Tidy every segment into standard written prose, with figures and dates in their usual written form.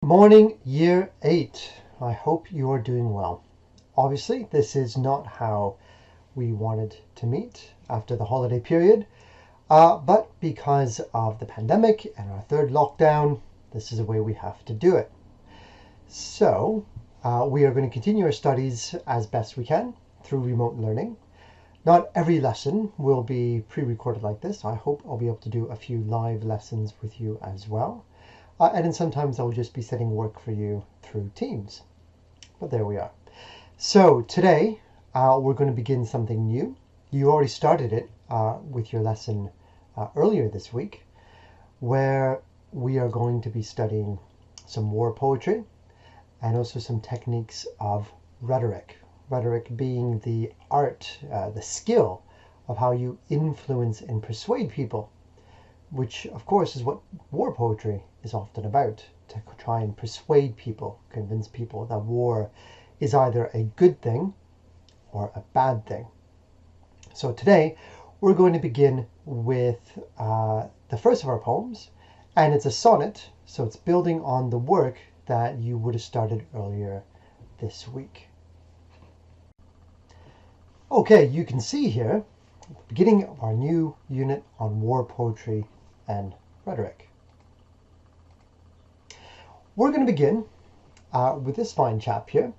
Morning, year 8. I hope you are doing well. Obviously, this is not how we wanted to meet after the holiday period, but because of the pandemic and our third lockdown, this is the way we have to do it. So, we are going to continue our studies as best we can through remote learning. Not every lesson will be pre-recorded like this. I hope I'll be able to do a few live lessons with you as well. And then sometimes I'll just be setting work for you through Teams. But there we are. So today we're going to begin something new. You already started it with your lesson earlier this week, where we are going to be studying some war poetry and also some techniques of rhetoric. Rhetoric being the art, the skill of how you influence and persuade people, which of course is what war poetry is often about, to try and persuade people, convince people that war is either a good thing or a bad thing. So today we're going to begin with the first of our poems, and it's a sonnet, so it's building on the work that you would have started earlier this week. Okay, you can see here at the beginning of our new unit on war poetry and rhetoric. We're going to begin with this fine chap here,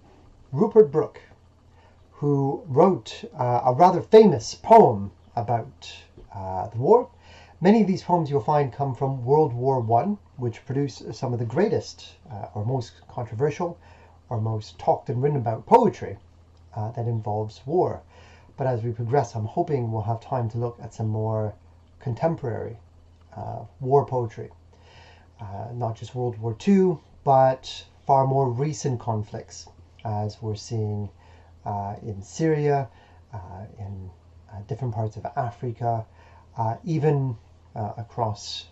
Rupert Brooke, who wrote a rather famous poem about the war. Many of these poems you'll find come from World War I, which produced some of the greatest or most controversial or most talked and written about poetry that involves war. But as we progress, I'm hoping we'll have time to look at some more contemporary war poetry. Not just World War II, but far more recent conflicts, as we're seeing in Syria, in different parts of Africa, even across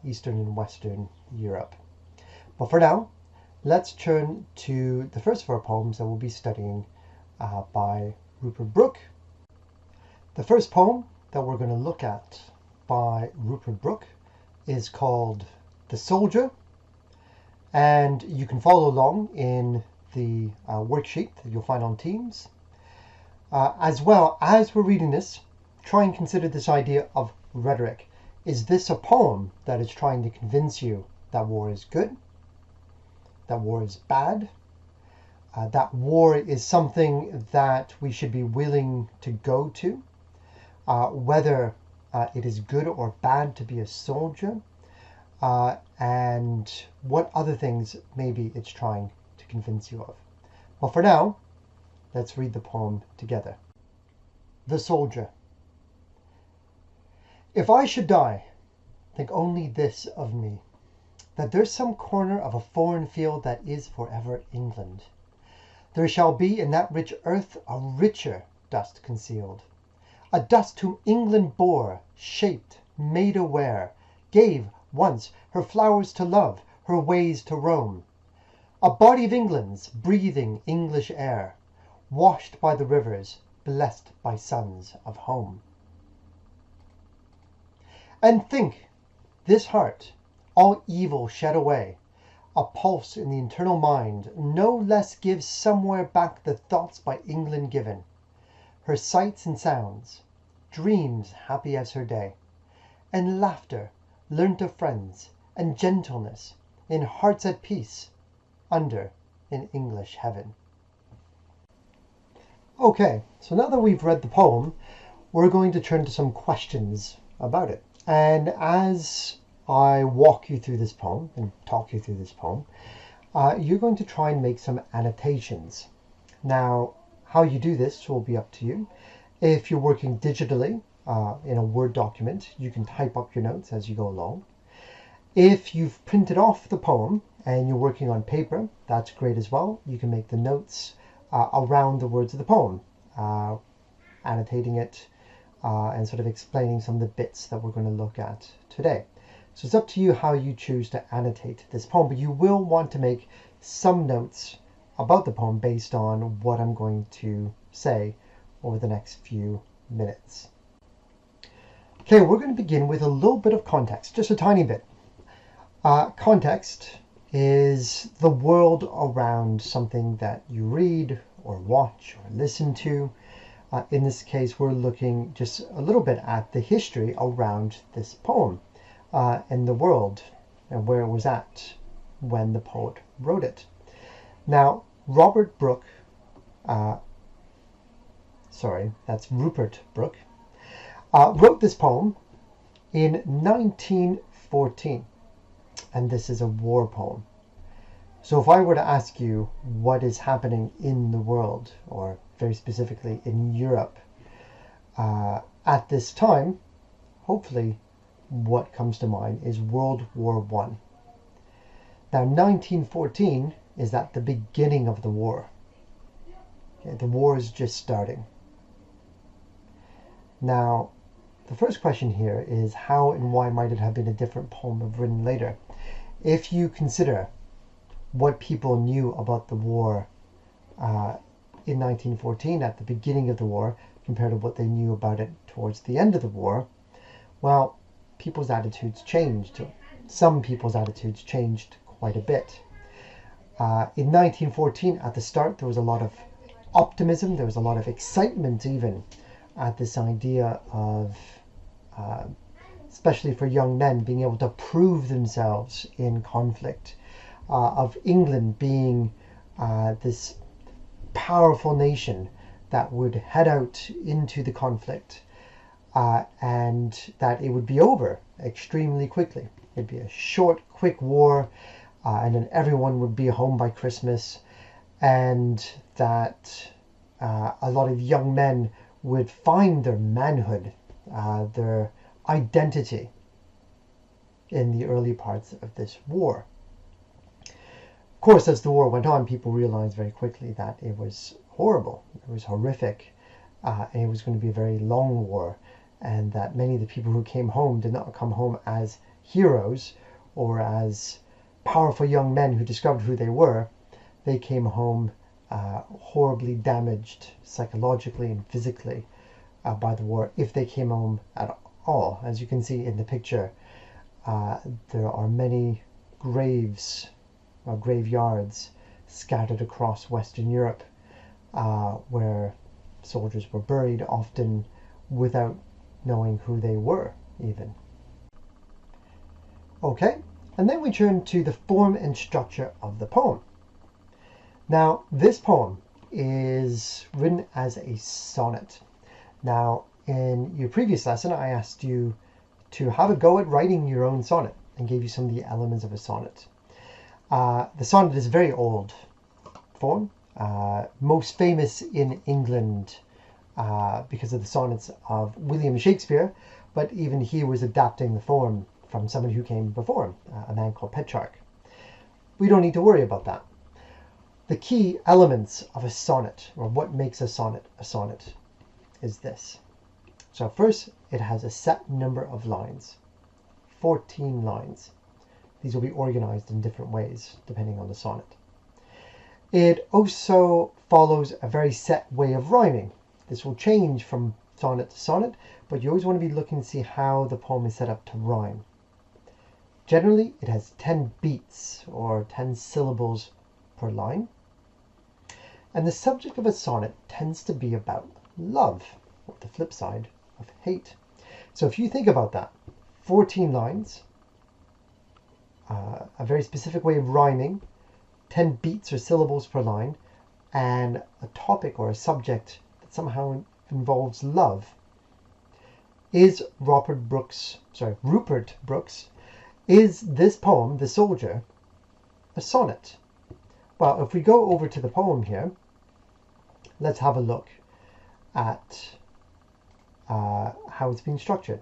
Eastern and Western Europe. But for now, let's turn to the first of our poems that we'll be studying by Rupert Brooke. The first poem that we're going to look at by Rupert Brooke is called The Soldier, and you can follow along in the worksheet that you'll find on Teams. As well, as we're reading this, try and consider this idea of rhetoric. Is this a poem that is trying to convince you that war is good, that war is bad, that war is something that we should be willing to go to, whether it is good or bad to be a soldier, and what other things maybe it's trying to convince you of. Well, for now, let's read the poem together. The Soldier. If I should die, think only this of me, that there's some corner of a foreign field that is forever England. There shall be in that rich earth a richer dust concealed, a dust whom England bore, shaped, made aware, gave once her flowers to love, her ways to roam. A body of England's breathing English air, washed by the rivers, blessed by sons of home. And think, this heart, all evil shed away, a pulse in the internal mind, no less gives somewhere back the thoughts by England given, her sights and sounds, dreams happy as her day, and laughter learnt of friends, and gentleness in hearts at peace under an English heaven. Okay, so now that we've read the poem, we're going to turn to some questions about it. And as I walk you through this poem and talk you through this poem, you're going to try and make some annotations. Now, how you do this will be up to you. If you're working digitally in a Word document, you can type up your notes as you go along. If you've printed off the poem and you're working on paper, that's great as well. You can make the notes around the words of the poem, annotating it and sort of explaining some of the bits that we're going to look at today. So it's up to you how you choose to annotate this poem, but you will want to make some notes about the poem based on what I'm going to say over the next few minutes. Okay, we're going to begin with a little bit of context, just a tiny bit. Context is the world around something that you read or watch or listen to. In this case, we're looking just a little bit at the history around this poem and the world and where it was at when the poet wrote it. Now, Rupert Brooke, wrote this poem in 1914, and this is a war poem. So if I were to ask you what is happening in the world, or very specifically in Europe, at this time, hopefully what comes to mind is World War One. Now 1914 is at the beginning of the war. Okay, the war is just starting. Now, the first question here is how and why might it have been a different poem written later? If you consider what people knew about the war in 1914 at the beginning of the war compared to what they knew about it towards the end of the war, well, people's attitudes changed. Some people's attitudes changed quite a bit. In 1914, at the start, there was a lot of optimism, there was a lot of excitement even at this idea of, especially for young men, being able to prove themselves in conflict, of England being this powerful nation that would head out into the conflict and that it would be over extremely quickly. It'd be a short, quick war, and then everyone would be home by Christmas, and that a lot of young men would find their manhood, their identity in the early parts of this war. Of course, as the war went on, people realized very quickly that it was horrible, it was horrific, and it was going to be a very long war, and that many of the people who came home did not come home as heroes or as powerful young men who discovered who they were. They came home horribly damaged psychologically and physically by the war, if they came home at all. As you can see in the picture, there are many graves or graveyards scattered across Western Europe where soldiers were buried, often without knowing who they were even. Okay, and then we turn to the form and structure of the poem. Now, this poem is written as a sonnet. Now, in your previous lesson, I asked you to have a go at writing your own sonnet and gave you some of the elements of a sonnet. The sonnet is a very old form, most famous in England because of the sonnets of William Shakespeare, but even he was adapting the form from someone who came before him, a man called Petrarch. We don't need to worry about that. The key elements of a sonnet, or what makes a sonnet, is this. So first, it has a set number of lines, 14 lines. These will be organized in different ways depending on the sonnet. It also follows a very set way of rhyming. This will change from sonnet to sonnet, but you always want to be looking to see how the poem is set up to rhyme. Generally, it has 10 beats or 10 syllables per line. And the subject of a sonnet tends to be about love, or the flip side of hate. So if you think about that, 14 lines, a very specific way of rhyming, 10 beats or syllables per line, and a topic or a subject that somehow involves love. Is Rupert Brooke's, is this poem, The Soldier, a sonnet? Well, if we go over to the poem here, let's have a look at how it's been structured.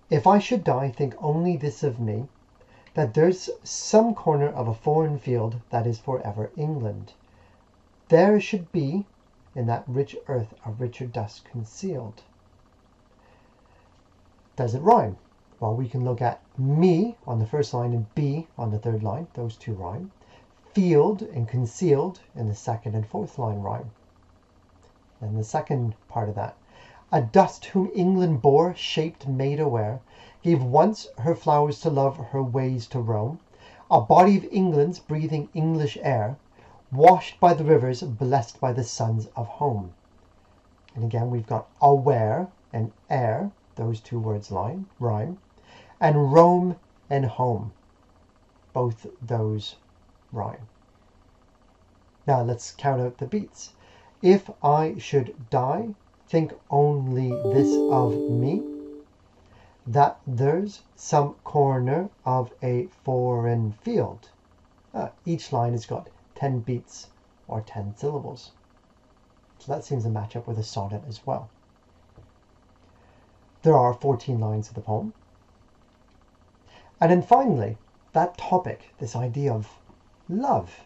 If I should die, think only this of me, that there's some corner of a foreign field that is forever England. There should be in that rich earth a richer dust concealed. Does it rhyme? Well, we can look at me on the first line and be on the third line. Those two rhyme. Field and concealed in the second and fourth line rhyme. And the second part of that. A dust whom England bore, shaped, made aware, gave once her flowers to love, her ways to roam. A body of England's breathing English air, washed by the rivers, blessed by the sons of home. And again, we've got aware and air, those two words rhyme, and Rome and home, both those rhyme. Now let's count out the beats. If I should die, think only this of me, that there's some corner of a foreign field. Each line has got 10 beats or 10 syllables. So that seems to match up with a sonnet as well. There are 14 lines of the poem. And then finally, that topic, this idea of love.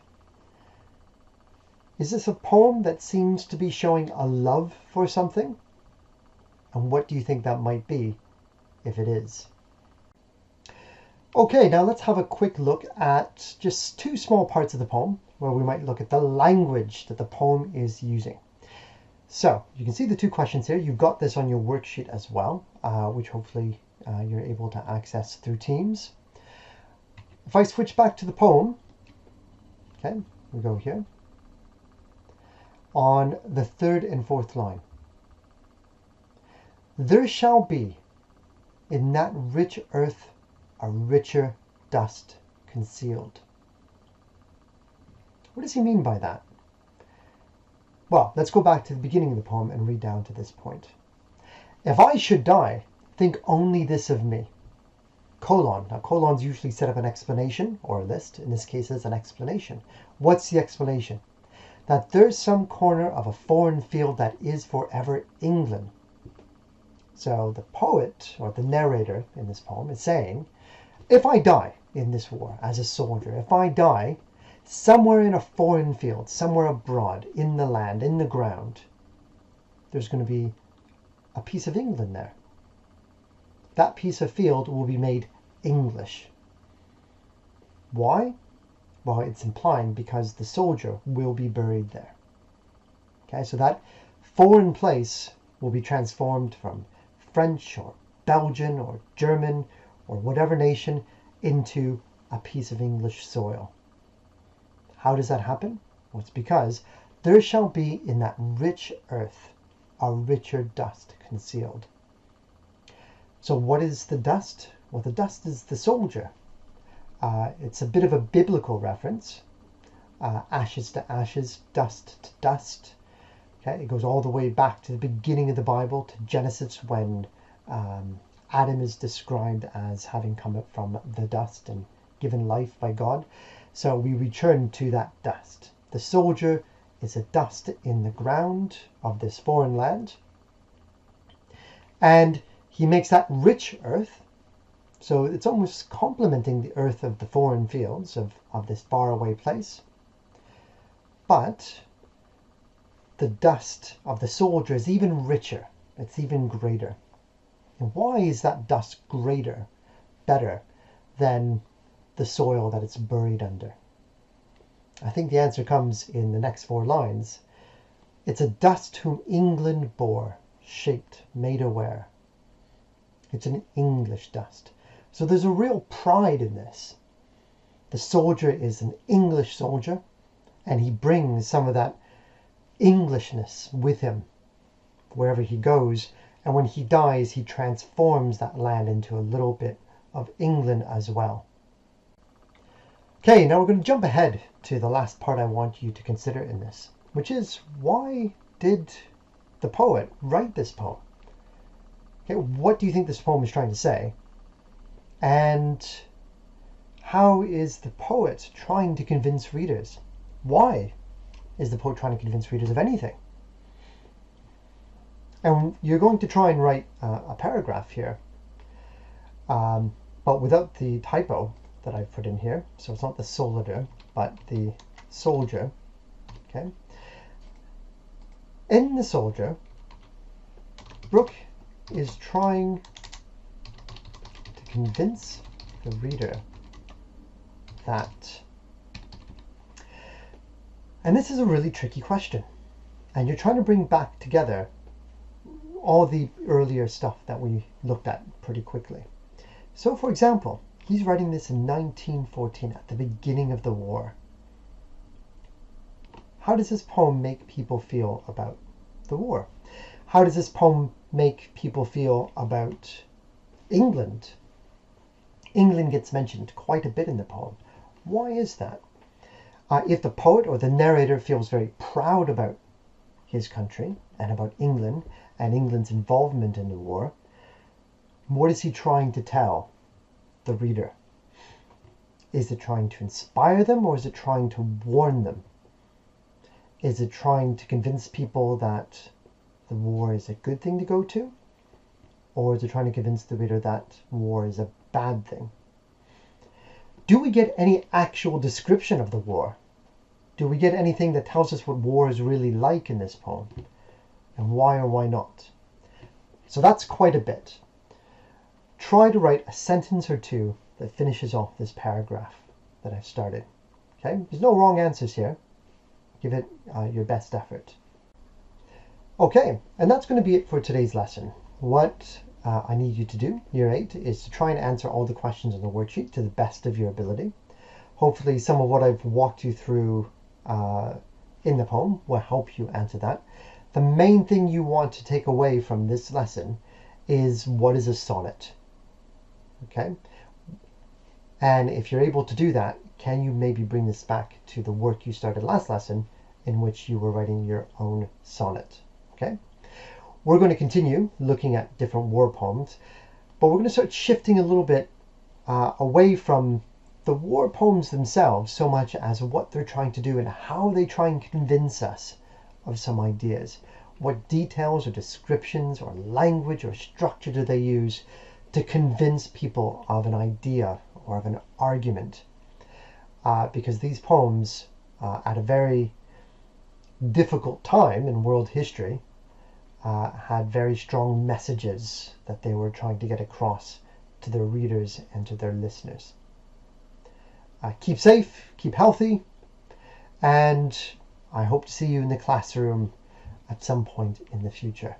Is this a poem that seems to be showing a love for something? And what do you think that might be, if it is? Okay, now let's have a quick look at just two small parts of the poem where we might look at the language that the poem is using. So you can see the two questions here. You've got this on your worksheet as well, which hopefully you're able to access through Teams. If I switch back to the poem, okay, we go here. On the third and fourth line. There shall be in that rich earth a richer dust concealed. What does he mean by that? Well, let's go back to the beginning of the poem and read down to this point. If I should die, think only this of me. Colon. Now, colons usually set up an explanation or a list. In this case, it's an explanation. What's the explanation? That there's some corner of a foreign field that is forever England. So the poet, or the narrator in this poem, is saying, if I die in this war as a soldier, if I die somewhere in a foreign field, somewhere abroad, in the land, in the ground, there's going to be a piece of England there. That piece of field will be made English. Why? Well, it's implying because the soldier will be buried there. Okay, so that foreign place will be transformed from French or Belgian or German or whatever nation into a piece of English soil. How does that happen? Well, it's because there shall be in that rich earth a richer dust concealed. So what is the dust? Well, the dust is the soldier. It's a bit of a biblical reference. Ashes to ashes, dust to dust. Okay, it goes all the way back to the beginning of the Bible, to Genesis, when Adam is described as having come up from the dust and given life by God. So we return to that dust. The soldier is a dust in the ground of this foreign land. And he makes that rich earth. So it's almost complementing the earth of the foreign fields of this faraway place. But the dust of the soldier is even richer. It's even greater. And why is that dust greater, better than the soil that it's buried under? I think the answer comes in the next 4 lines. It's a dust whom England bore, shaped, made aware. It's an English dust. So there's a real pride in this. The soldier is an English soldier, and he brings some of that Englishness with him wherever he goes. And when he dies, he transforms that land into a little bit of England as well. Okay, now we're going to jump ahead to the last part I want you to consider in this, which is, why did the poet write this poem? Okay, what do you think this poem is trying to say? And how is the poet trying to convince readers? Why is the poet trying to convince readers of anything? And you're going to try and write a paragraph here, but without the typo that I've put in here. So it's not the soldier, but the soldier. Okay. In the soldier, Brooke is trying to convince the reader that, and this is a really tricky question, and you're trying to bring back together all the earlier stuff that we looked at pretty quickly. So for example, He's writing this in 1914, at the beginning of the war. How does this poem make people feel about the war? How does this poem make people feel about England? England gets mentioned quite a bit in the poem. Why is that? If the poet or the narrator feels very proud about his country and about England and England's involvement in the war, what is he trying to tell the reader? Is it trying to inspire them, or is it trying to warn them? Is it trying to convince people that the war is a good thing to go to? Or is it trying to convince the reader that war is a bad thing? Do we get any actual description of the war? Do we get anything that tells us what war is really like in this poem? And why or why not? So that's quite a bit. Try to write a sentence or two that finishes off this paragraph that I've started. Okay? There's no wrong answers here. Give it your best effort. Okay, and that's going to be it for today's lesson. What I need you to do, Year 8, is to try and answer all the questions on the worksheet to the best of your ability. Hopefully some of what I've walked you through in the poem will help you answer that. The main thing you want to take away from this lesson is, what is a sonnet? Okay? And if you're able to do that, can you maybe bring this back to the work you started last lesson, in which you were writing your own sonnet? Okay? We're going to continue looking at different war poems, but we're going to start shifting a little bit away from the war poems themselves so much as what they're trying to do and how they try and convince us of some ideas. What details or descriptions or language or structure do they use to convince people of an idea or of an argument? Because these poems, at a very difficult time in world history, had very strong messages that they were trying to get across to their readers and to their listeners. Keep safe, keep healthy, and I hope to see you in the classroom at some point in the future.